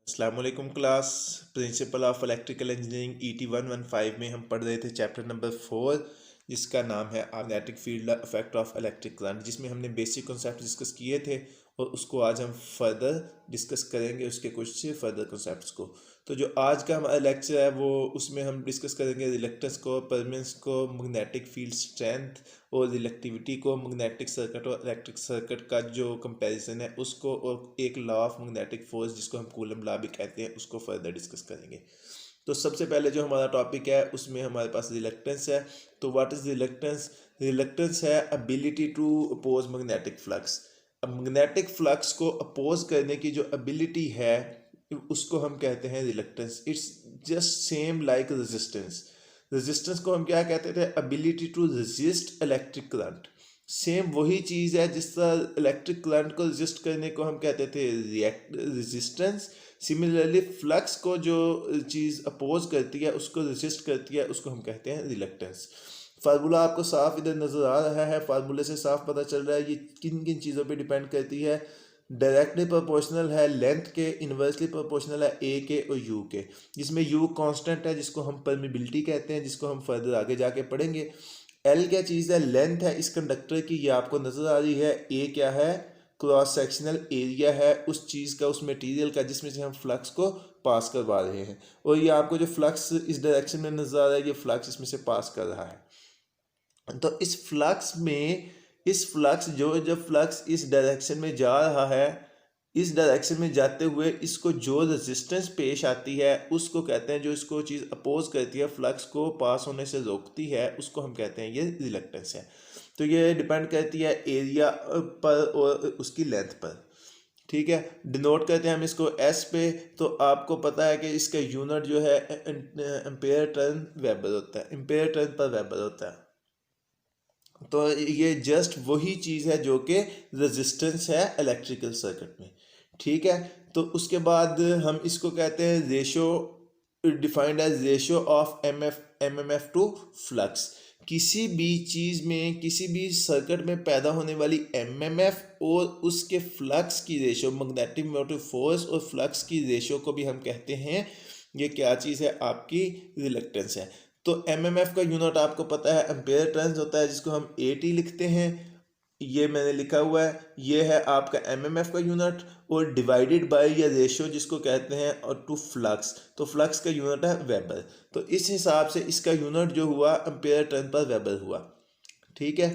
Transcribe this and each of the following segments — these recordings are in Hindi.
अस्सलाम वालेकुम class. Principle of electrical engineering ET 115 में हम पढ़ रहे थे चैप्टर नंबर 4 जिसका नाम है magnetic field effect of electric current, जिसमें हमने बेसिक कॉन्सेप्ट डिस्कस किए थे और उसको आज हम फर्दर डिस्कस करेंगे, उसके कुछ फर्दर कॉन्सेप्ट्स को। तो जो आज का हमारा लेक्चर है वो उसमें हम डिस्कस करेंगे रिलेक्टेंस को, परमेंस को, मैग्नेटिक फील्ड स्ट्रेंथ और रिलेक्टिविटी को, मैग्नेटिक सर्किट और इलेक्ट्रिक सर्किट का जो कंपैरिजन है उसको, और एक लॉ ऑफ मैग्नेटिक फोर्स जिसको हम कूलम लॉ भी कहते हैं उसको फर्दर डिस्कस करेंगे। तो सबसे पहले जो हमारा टॉपिक है उसमें हमारे पास रिलेक्टेंस है। तो व्हाट इज रिलेक्टेंस? रिलेक्टेंस है ability to oppose magnetic flux. अब मैग्नेटिक फ्लक्स को अपोज करने की जो एबिलिटी है उसको हम कहते हैं reluctance. It's just same like resistance. Resistance को हम क्या कहते थे? Ability to resist electric current. Same वही चीज़ है जिस तरह इलेक्ट्रिक करंट को रेजिस्ट करने को हम कहते थे रेजिस्टेंस। सिमिलरली फ्लक्स को जो चीज़ अपोज करती है, उसको रेजिस्ट करती है, उसको हम कहते हैं रिलेक्टेंस। फार्मूला आपको साफ इधर नज़र आ रहा है। फार्मूले से साफ पता चल रहा है ये किन किन चीज़ों पे डिपेंड करती है। डायरेक्टली प्रोपोर्शनल है लेंथ के, इन्वर्सली प्रोपोर्शनल है ए के और यू के, जिसमें यू कांस्टेंट है जिसको हम परमिबिलिटी कहते हैं, जिसको हम फर्दर आगे जाके पढ़ेंगे। एल क्या चीज़ है? लेंथ है इस कंडक्टर की, ये आपको नज़र आ रही है। ए क्या है? क्रॉस सेक्शनल एरिया है उस चीज़ का, उस मटेरियल का जिसमें से हम फ्लक्स को पास करवा रहे हैं। और ये आपको जो फ्लक्स इस डायरेक्शन में नज़र आ रहा है, ये फ्लक्स इसमें से पास कर रहा है। तो इस फ्लक्स में, इस फ्लक्स जो जब फ्लक्स इस डायरेक्शन में जा रहा है, इस डायरेक्शन में जाते हुए इसको जो रेजिस्टेंस पेश आती है उसको कहते हैं, जो इसको चीज़ अपोज करती है, फ्लक्स को पास होने से रोकती है, उसको हम कहते हैं ये रिलक्टेंस है। तो ये डिपेंड करती है एरिया पर और उसकी लेंथ पर। ठीक है, डिनोट करते हैं हम इसको एस पे। तो आपको पता है कि इसका यूनिट जो है एम्पेयर टर्न वेबर होता है, एम्पेयर टर्न पर वेबर होता है। तो ये जस्ट वही चीज़ है जो कि रेजिस्टेंस है इलेक्ट्रिकल सर्किट में। ठीक है, तो उसके बाद हम इसको कहते हैं ratio, defined as ratio of MMF to flux. किसी भी चीज़ में, किसी भी सर्किट में पैदा होने वाली एमएमएफ और उसके फ्लक्स की रेशो, मैग्नेटिक मोटिव फोर्स और फ्लक्स की रेशो को भी हम कहते हैं, ये क्या चीज़ है? आपकी रिलक्टेंस है। तो एमएमएफ का यूनिट आपको पता है एम्पेयर टर्न्स होता है, जिसको हम एटी लिखते हैं। ये मैंने लिखा हुआ है, ये है आपका एमएमएफ का यूनिट। और डिवाइडेड बाय या रेशियो जिसको कहते हैं और टू फ्लक्स, तो फ्लक्स का यूनिट है वेबर। तो इस हिसाब से इसका यूनिट जो हुआ एम्पेयर टर्न पर वेबर हुआ। ठीक है,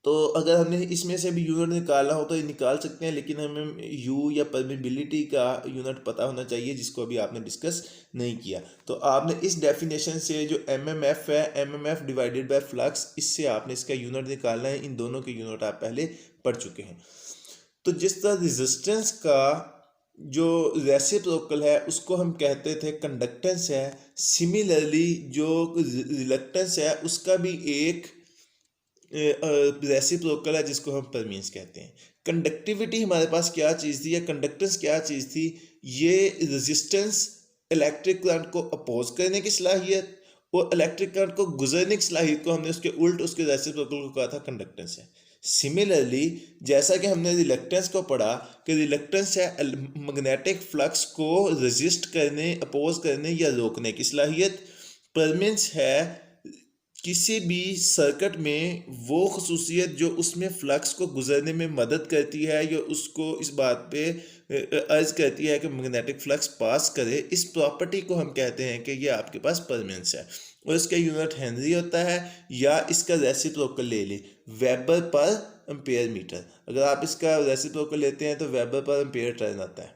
तो अगर हमने इसमें से भी यूनिट निकालना हो तो ये निकाल सकते हैं, लेकिन हमें यू या परमिबिलिटी का यूनिट पता होना चाहिए, जिसको अभी आपने डिस्कस नहीं किया। तो आपने इस डेफिनेशन से जो एमएमएफ है, एमएमएफ डिवाइडेड बाय फ्लक्स, इससे आपने इसका यूनिट निकालना है। इन दोनों के यूनिट आप पहले पढ़ चुके हैं। तो जिस तरह रेजिस्टेंस का जो रेसिप्रोकल है उसको हम कहते थे कंडक्टेंस है, सिमिलरली जो रिलक्टेंस है उसका भी एक रेसिप्रोकल है जिसको हम परमींस कहते हैं। कंडक्टिविटी हमारे पास क्या चीज़ थी या कंडक्टेंस क्या चीज़ थी? ये रेजिस्टेंस इलेक्ट्रिक करंट को अपोज करने की सलाहियत और इलेक्ट्रिक करंट को गुजरने की सलाहियत को हमने उसके उल्ट उसके रेसिप्रोकल को कहा था कंडक्टेंस है। सिमिलरली जैसा कि हमने रिलक्टेंस को पढ़ा कि रिलक्टेंस है मैग्नेटिक फ्लक्स को रेजिस्ट करने, अपोज करने या रोकने की सलाहियत। परमींस है किसी भी सर्किट में वो खसूसियत जो उसमें फ्लक्स को गुजरने में मदद करती है या उसको इस बात पे अर्ज करती है कि मैग्नेटिक फ्लक्स पास करे, इस प्रॉपर्टी को हम कहते हैं कि ये आपके पास परमेंस है। और इसका यूनिट हेनरी होता है, या इसका रेसिप्रोकल ले ले वेबर पर एम्पेयर मीटर। अगर आप इसका रेसिप्रोकल लेते हैं तो वेबर पर एम्पेयर टर्न आता है।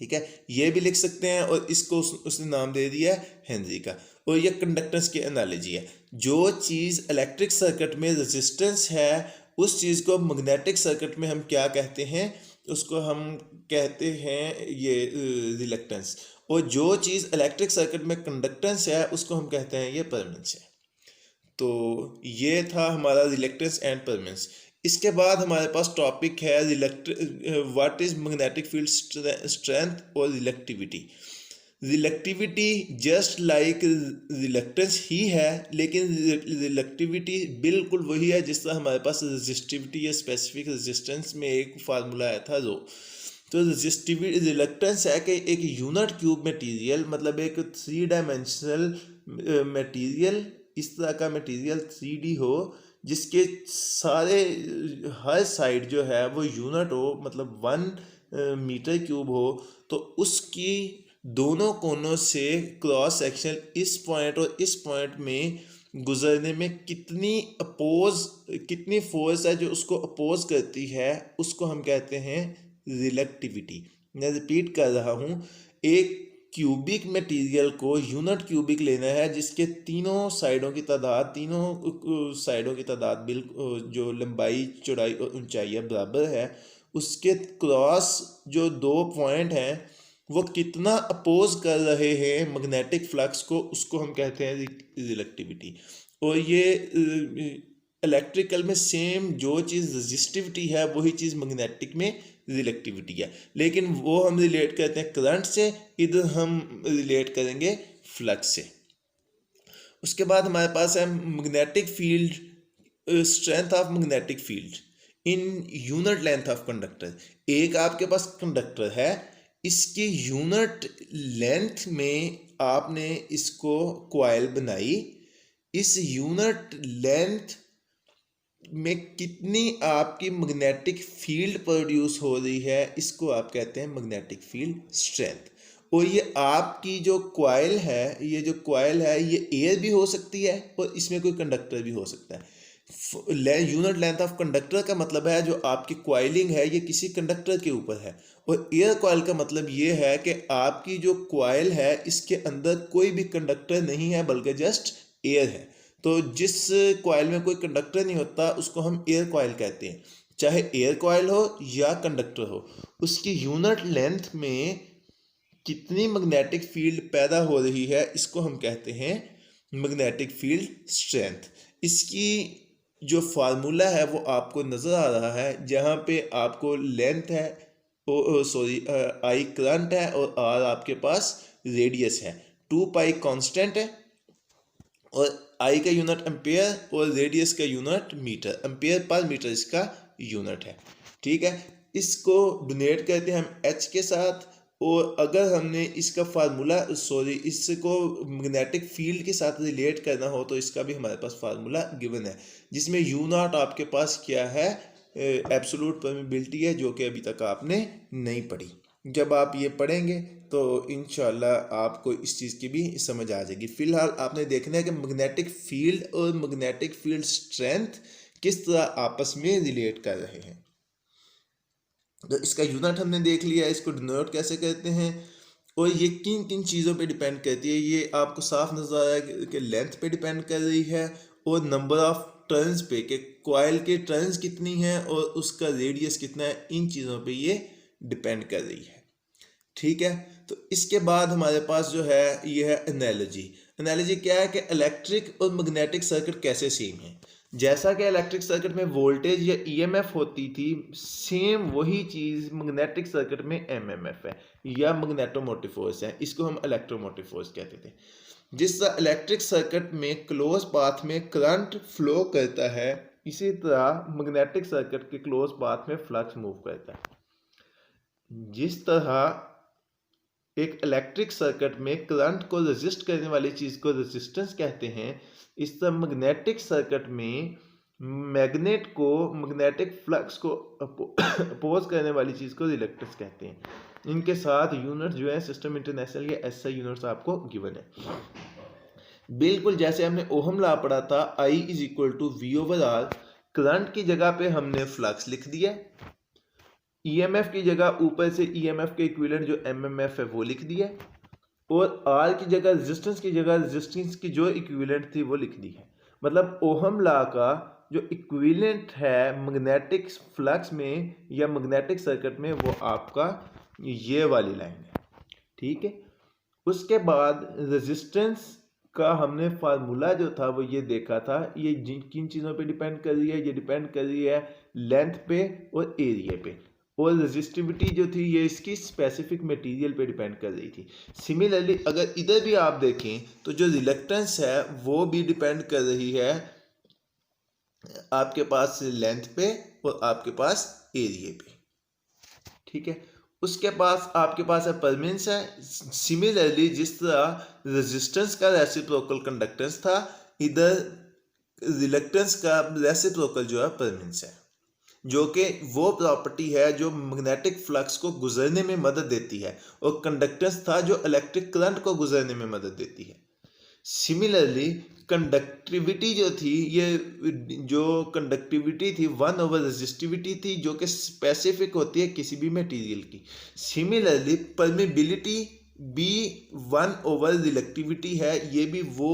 ठीक है, ये भी लिख सकते हैं। और इसको उसने नाम दे दिया है हेनरी का। और ये कंडक्टेंस की एनालॉजी है। जो चीज़ इलेक्ट्रिक सर्किट में रेजिस्टेंस है उस चीज़ को मैग्नेटिक सर्किट में हम क्या कहते हैं? उसको हम कहते हैं ये रिलक्टेंस। और जो चीज़ इलेक्ट्रिक सर्किट में कंडक्टेंस है उसको हम कहते हैं ये परमेंस है। तो ये था हमारा रिलक्टेंस एंड परमेंस। इसके बाद हमारे पास टॉपिक है what is magnetic field strength और रिलेक्टिविटी। रिलेक्टिविटी जस्ट लाइक रिलक्टेंस ही है, लेकिन रिलेक्टिविटी बिल्कुल वही है जिस तरह हमारे पास रेजिस्टिविटी या स्पेसिफिक रेजिस्टेंस में एक फार्मूला आया था रो। तो रेजिस्टिविटी रिलक्टेंस है कि एक यूनिट क्यूब मटेरियल, मतलब एक 3 डायमेंशनल मटेरियल, इस तरह का मटेरियल 3D हो जिसके सारे हर साइड जो है वो यूनिट हो, मतलब 1 मीटर क्यूब हो, तो उसकी दोनों कोनों से क्रॉस सेक्शन इस पॉइंट और इस पॉइंट में गुजरने में कितनी फोर्स है जो उसको अपोज करती है, उसको हम कहते हैं रिलेक्टिविटी। मैं रिपीट कर रहा हूँ, एक क्यूबिक मटेरियल को यूनिट क्यूबिक लेना है जिसके तीनों साइडों की तादाद बिल्कुल जो लंबाई चौड़ाई और ऊंचाई बराबर है, उसके क्रॉस जो 2 पॉइंट हैं वो कितना अपोज कर रहे हैं मैग्नेटिक फ्लक्स को, उसको हम कहते हैं रिलेक्टिविटी। और ये इलेक्ट्रिकल में सेम जो चीज़ रेजिस्टिविटी है वही चीज़ मैग्नेटिक में रिलेक्टिविटी है, लेकिन वो हम रिलेट करते हैं करंट से, इधर हम रिलेट करेंगे फ्लक्स से। उसके बाद हमारे पास है magnetic field, strength of magnetic field in unit length of conductor. एक आपके पास कंडक्टर है, इसकी यूनिट लेंथ में आपने इसको कॉइल बनाई, इस यूनिट लेंथ में कितनी आपकी मैग्नेटिक फील्ड प्रोड्यूस हो रही है, इसको आप कहते हैं मैग्नेटिक फील्ड स्ट्रेंथ। और ये आपकी जो कॉइल है, ये एयर भी हो सकती है और इसमें कोई कंडक्टर भी हो सकता है। यूनिट लेंथ ऑफ कंडक्टर का मतलब है जो आपकी कॉइलिंग है ये किसी कंडक्टर के ऊपर है, और एयर कॉइल का मतलब ये है कि आपकी जो कॉइल है इसके अंदर कोई भी कंडक्टर नहीं है बल्कि जस्ट एयर है। तो जिस कॉइल में कोई कंडक्टर नहीं होता उसको हम एयर कॉइल कहते हैं। चाहे एयर कॉइल हो या कंडक्टर हो, उसकी यूनिट लेंथ में कितनी मैग्नेटिक फील्ड पैदा हो रही है, इसको हम कहते हैं मैग्नेटिक फील्ड स्ट्रेंथ। इसकी जो फार्मूला है वो आपको नज़र आ रहा है, जहाँ पे आपको लेंथ है, आई करंट है और आर आपके पास रेडियस है। 2 पाई कांस्टेंट है और आई का यूनिट एम्पेयर और रेडियस का यूनिट मीटर, एम्पेयर पर मीटर इसका यूनिट है। ठीक है, इसको डोनेट करते हैं हम एच के साथ, और अगर हमने इसका फार्मूला इसको मैग्नेटिक फील्ड के साथ रिलेट करना हो तो इसका भी हमारे पास फार्मूला गिवन है, जिसमें यू नॉट आपके पास क्या है, एब्सोल्यूट परमिबिलिटी है, जो कि अभी तक आपने नहीं पढ़ी। जब आप ये पढ़ेंगे तो इंशाल्लाह आपको इस चीज़ की भी समझ आ जाएगी। फिलहाल आपने देखना है कि मैग्नेटिक फील्ड और मैग्नेटिक फील्ड स्ट्रेंथ किस तरह आपस में रिलेट कर रहे हैं। तो इसका यूनिट हमने देख लिया, इसको डिनोट कैसे करते हैं और ये किन किन चीज़ों पे डिपेंड करती है। ये आपको साफ नजर आ रहा है कि लेंथ पे डिपेंड कर रही है और नंबर ऑफ टर्न्स पे, कि कॉइल के टर्न्स कितनी हैं और उसका रेडियस कितना है, इन चीज़ों पे ये डिपेंड कर रही है। ठीक है, तो इसके बाद हमारे पास जो है ये है एनालॉजी। एनालॉजी क्या है कि इलेक्ट्रिक और मैग्नेटिक सर्किट कैसे सेम है। जैसा कि इलेक्ट्रिक सर्किट में वोल्टेज या ईएमएफ होती थी, सेम वही चीज़ मैग्नेटिक सर्किट में एमएमएफ है या मैग्नेटोमोटिव फोर्स है, इसको हम इलेक्ट्रोमोटिव फोर्स कहते थे। जिस तरह इलेक्ट्रिक सर्किट में क्लोज पाथ में करंट फ्लो करता है, इसी तरह मैग्नेटिक सर्किट के क्लोज पाथ में फ्लक्स मूव करता है। जिस तरह एक इलेक्ट्रिक सर्किट में करंट को रेजिस्ट करने वाली चीज़ को रेजिस्टेंस कहते हैं, इस तरह मैग्नेटिक सर्किट में मैग्नेट को, मैग्नेटिक फ्लक्स को अपोज करने वाली चीज़ को रिलेक्टेंस कहते हैं। इनके साथ यूनिट जो है सिस्टम इंटरनेशनल या एसआई यूनिट्स आपको गिवन है। बिल्कुल जैसे हमने ओहम लॉ पढ़ा था, I = V over R, current की जगह पे हमने फ्लक्स लिख दिया, ईएमएफ की जगह ऊपर से ईएमएफ के इक्विवेलेंट जो एमएमएफ है वो लिख दिया, और आर की जगह रेजिस्टेंस की जगह रेजिस्टेंस की जो इक्विवेलेंट थी वो लिख दी है। मतलब ओहम लॉ का जो इक्विवेलेंट है मैग्नेटिक फ्लक्स में या मैग्नेटिक सर्किट में वो आपका ये वाली लाइन है। ठीक है, उसके बाद रेजिस्टेंस का हमने फार्मूला जो था वो ये देखा था, ये किन चीज़ों पे डिपेंड कर रही है, ये डिपेंड कर रही है लेंथ पे और एरिया पे, और रेजिस्टिविटी जो थी ये इसकी स्पेसिफिक मटेरियल पे डिपेंड कर रही थी। सिमिलरली अगर इधर भी आप देखें तो जो रिलक्टेंस है वो भी डिपेंड कर रही है आपके पास लेंथ पे और आपके पास एरिया पे। ठीक है, उसके पास आपके पास है परमिनेंस है। सिमिलरली जिस तरह रेजिस्टेंस का रेसिप्रोकल कंडक्टेंस था, इधर रिलक्टेंस का रेसिप्रोकल जो है परमिनेंस है, जो कि वो प्रॉपर्टी है जो मैग्नेटिक फ्लक्स को गुजरने में मदद देती है, और कंडक्टेंस था जो इलेक्ट्रिक करंट को गुजरने में मदद देती है। सिमिलरली कंडक्टिविटी जो थी, ये जो कंडक्टिविटी थी 1/रेजिस्टिविटी थी, जो कि स्पेसिफिक होती है किसी भी मटेरियल की। सिमिलरली परमेबिलिटी भी 1/रिलेक्टिविटी है, ये भी वो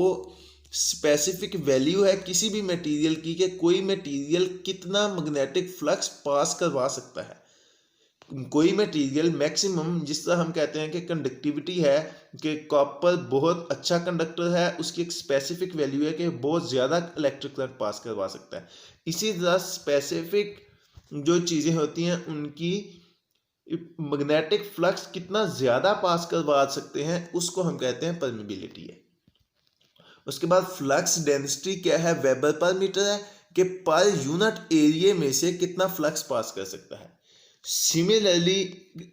स्पेसिफिक वैल्यू है किसी भी मटेरियल की कि कोई मटेरियल कितना मैग्नेटिक फ्लक्स पास करवा सकता है। कोई मटेरियल मैक्सिमम, जिस तरह हम कहते हैं कि कंडक्टिविटी है कि कॉपर बहुत अच्छा कंडक्टर है, उसकी एक स्पेसिफिक वैल्यू है कि बहुत ज़्यादा इलेक्ट्रिक करंट पास करवा सकता है। इसी तरह स्पेसिफिक जो चीज़ें होती हैं उनकी मैग्नेटिक फ्लक्स कितना ज़्यादा पास करवा सकते हैं, उसको हम कहते हैं परमेबिलिटी है। उसके बाद फ्लक्स डेंसिटी क्या है, वेबर पर मीटर है कि पर यूनिट एरिया में से कितना फ्लक्स पास कर सकता है। सिमिलरली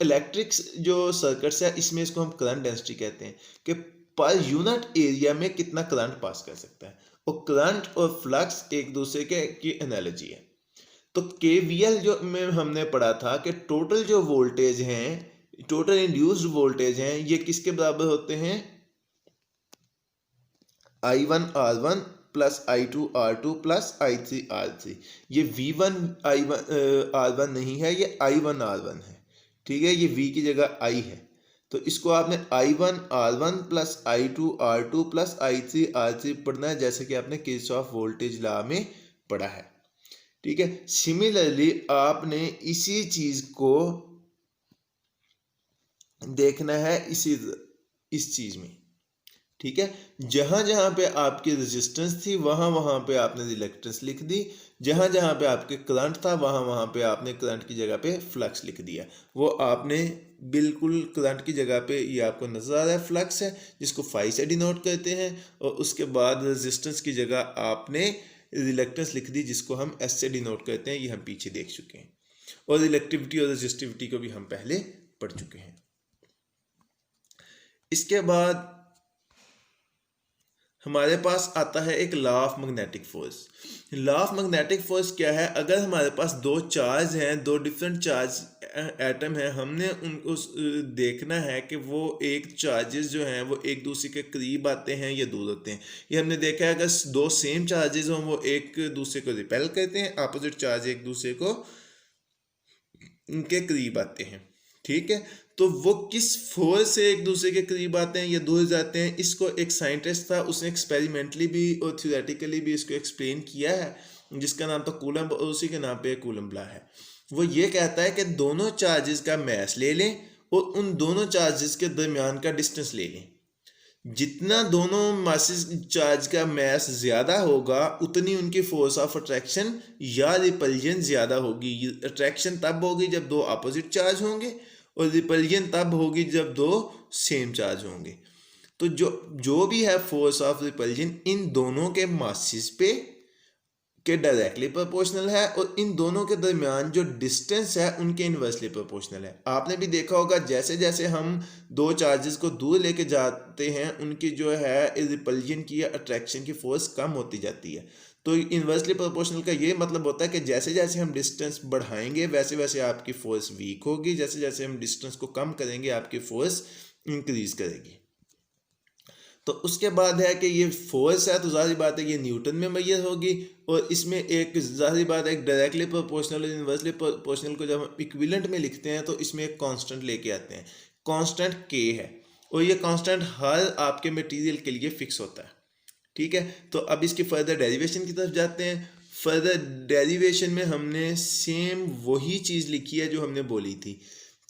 इलेक्ट्रिक जो सर्किट्स है, इसमें इसको हम करंट डेंसिटी कहते हैं कि पर यूनिट एरिया में कितना करंट पास कर सकता है, और करंट और फ्लक्स एक दूसरे की एनालॉजी है। तो केवीएल जो में हमने पढ़ा था कि टोटल जो वोल्टेज हैं, टोटल इंड्यूस्ड वोल्टेज हैं, ये किसके बराबर होते हैं, I1 R1 plus I2 R2 plus I3 R3। ये V1 I1 R1 नहीं है, ये I1 R1 है, ठीक है, ये V की जगह I है। तो इसको आपने I1 R1 plus I2 R2 plus I3 R3 पढ़ना है, जैसे कि आपने किरचॉफ वोल्टेज लॉ में पढ़ा है, ठीक है। सिमिलरली आपने इसी चीज को देखना है इस चीज में, ठीक है। जहां जहां पे आपकी रेजिस्टेंस थी वहां वहां पे आपने रिलक्टेंस लिख दी, जहां जहां पे आपके करंट था वहां वहां पे आपने करंट की जगह पे फ्लक्स लिख दिया। वो आपने बिल्कुल करंट की जगह पे, ये आपको नजर आ रहा है फ्लक्स है, जिसको फाई से डिनोट करते हैं, और उसके बाद रेजिस्टेंस की जगह आपने रिलक्टेंस लिख दी, जिसको हम एस से डिनोट करते हैं। ये हम पीछे देख चुके हैं, और रिलेक्टिविटी और रेजिस्टिविटी को भी हम पहले पढ़ चुके हैं। इसके बाद हमारे पास आता है एक law of magnetic force. Law of magnetic force क्या है, अगर हमारे पास दो चार्ज हैं, दो डिफरेंट चार्ज एटम है, हमने उनको देखना है कि वो एक चार्जेस जो हैं वो एक दूसरे के करीब आते हैं या दूर होते हैं। ये हमने देखा है, अगर दो सेम चार्जेस हों वो एक दूसरे को रिपेल करते हैं, अपोजिट चार्ज एक दूसरे को इनके करीब आते हैं, ठीक है। तो वो किस फोर्स से एक दूसरे के करीब आते हैं या दूर जाते हैं, इसको एक साइंटिस्ट था, उसने एक्सपेरिमेंटली भी और थ्योरेटिकली भी इसको एक्सप्लेन किया है, जिसका नाम तो कूलम्ब, और उसी के नाम पे कूलम्ब लॉ है। वो ये कहता है कि दोनों चार्जेस का मास ले लें और उन दोनों चार्जेस के दरमियान का डिस्टेंस ले लें। जितना दोनों मासेस चार्ज का मास ज़्यादा होगा, उतनी उनकी फोर्स ऑफ अट्रैक्शन या रिपल्जन ज़्यादा होगी। अट्रैक्शन तब होगी जब दो अपोजिट चार्ज होंगे, और रिपल्जन तब होगी जब दो सेम चार्ज होंगे। तो जो भी है फोर्स ऑफ रिपल्जन इन दोनों के मासेस पे के डायरेक्टली प्रोपोर्शनल है, और इन दोनों के दरमियान जो डिस्टेंस है उनके इन्वर्सली प्रोपोर्शनल है। आपने भी देखा होगा, जैसे जैसे हम दो चार्जेस को दूर लेके जाते हैं, उनकी जो है रिपल्जन की या अट्रैक्शन की फोर्स कम होती जाती है। तो इन्वर्सली प्रोपोर्शनल का ये मतलब होता है कि जैसे जैसे हम डिस्टेंस बढ़ाएंगे वैसे वैसे आपकी फोर्स वीक होगी, जैसे जैसे हम डिस्टेंस को कम करेंगे आपकी फोर्स इंक्रीज करेगी। तो उसके बाद है कि ये फोर्स है, तो जाहिर बात है ये न्यूटन में मैयर होगी, और इसमें एक जाहिर बात है एक डायरेक्टली प्रोपोर्शनल और इन्वर्सली प्रोपोर्शनल को जब हम इक्विवेलेंट में लिखते हैं तो इसमें एक कांस्टेंट लेके आते हैं, कांस्टेंट के है, और ये कांस्टेंट हर आपके मटेरियल के लिए फिक्स होता है, ठीक है। तो अब इसकी फर्दर डेरिवेशन की तरफ जाते हैं। फर्दर डेरिवेशन में हमने सेम वही चीज़ लिखी है जो हमने बोली थी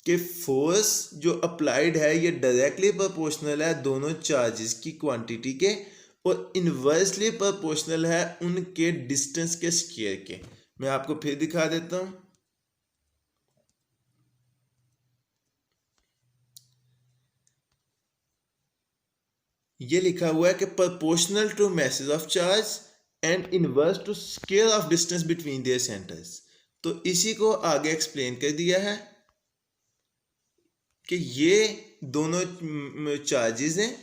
कि फोर्स जो अप्लाइड है ये डायरेक्टली प्रोपोर्शनल है दोनों चार्जेस की क्वांटिटी के, और इन्वर्सली प्रोपोर्शनल है उनके डिस्टेंस के स्क्वायर के। मैं आपको फिर दिखा देता हूं। ये लिखा हुआ है कि proportional to masses of charge and inverse to square of distance between their centres. तो इसी को आगे एक्सप्लेन कर दिया है। कि ये दोनों चार्जेस हैं,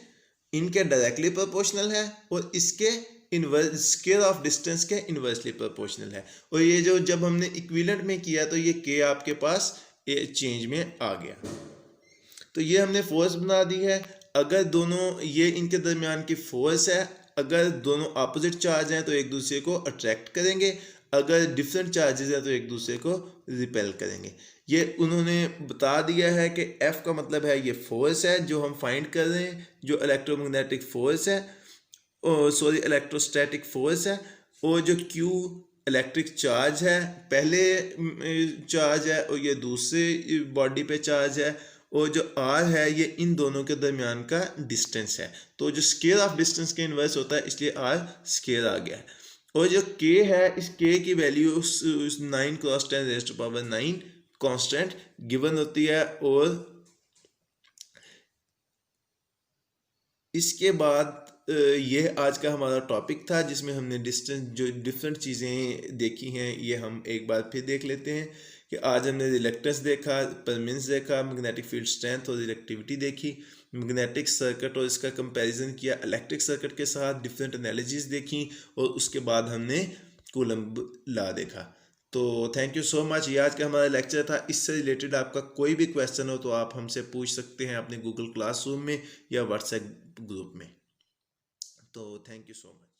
इनके डायरेक्टली प्रोपोर्शनल है और इसके इनवर्स स्क्वायर ऑफ डिस्टेंस के इन्वर्सली प्रोपोर्शनल है। और ये जो जब हमने इक्विवेलेंट में किया तो ये के आपके पास चेंज में आ गया। तो ये हमने फोर्स बना दी है। अगर दोनों ये इनके दरमियान की फोर्स है, अगर दोनों अपोजिट चार्ज हैं तो एक दूसरे को अट्रैक्ट करेंगे, अगर डिफरेंट चार्जेस हैं तो एक दूसरे को रिपेल करेंगे। ये उन्होंने बता दिया है कि F का मतलब है ये फोर्स है जो हम फाइंड कर रहे हैं, जो इलेक्ट्रोमैग्नेटिक फोर्स है, सॉरी इलेक्ट्रोस्टैटिक फोर्स है, और जो Q इलेक्ट्रिक चार्ज है, पहले चार्ज है और ये दूसरे बॉडी पे चार्ज है, और जो R है ये इन दोनों के दरमियान का डिस्टेंस है। तो जो स्केयर ऑफ डिस्टेंस के इन्वर्स होता है इसलिए R स्केयर आ गया है। और जो K है, इस K की value 9 cross 10 raised to power 9 constant given होती है। और इसके बाद ये आज का हमारा टॉपिक था जिसमें हमने डिस्टेंस जो डिफरेंट चीज़ें देखी हैं ये हम एक बार फिर देख लेते हैं। कि आज हमने रिलेक्टेंस देखा, परमिनेंस देखा, मैग्नेटिक फील्ड स्ट्रेंथ और रिएक्टिविटी देखी, मैग्नेटिक सर्किट और इसका कंपैरिजन किया इलेक्ट्रिक सर्किट के साथ, डिफरेंट एनालिसिस देखी, और उसके बाद हमने कूलम्ब लॉ देखा। तो थैंक यू सो मच। ये आज का हमारा लेक्चर था। इससे रिलेटेड आपका कोई भी क्वेश्चन हो तो आप हमसे पूछ सकते हैं अपने गूगल क्लासरूम में या व्हाट्सएप ग्रुप में। तो थैंक यू सो मच।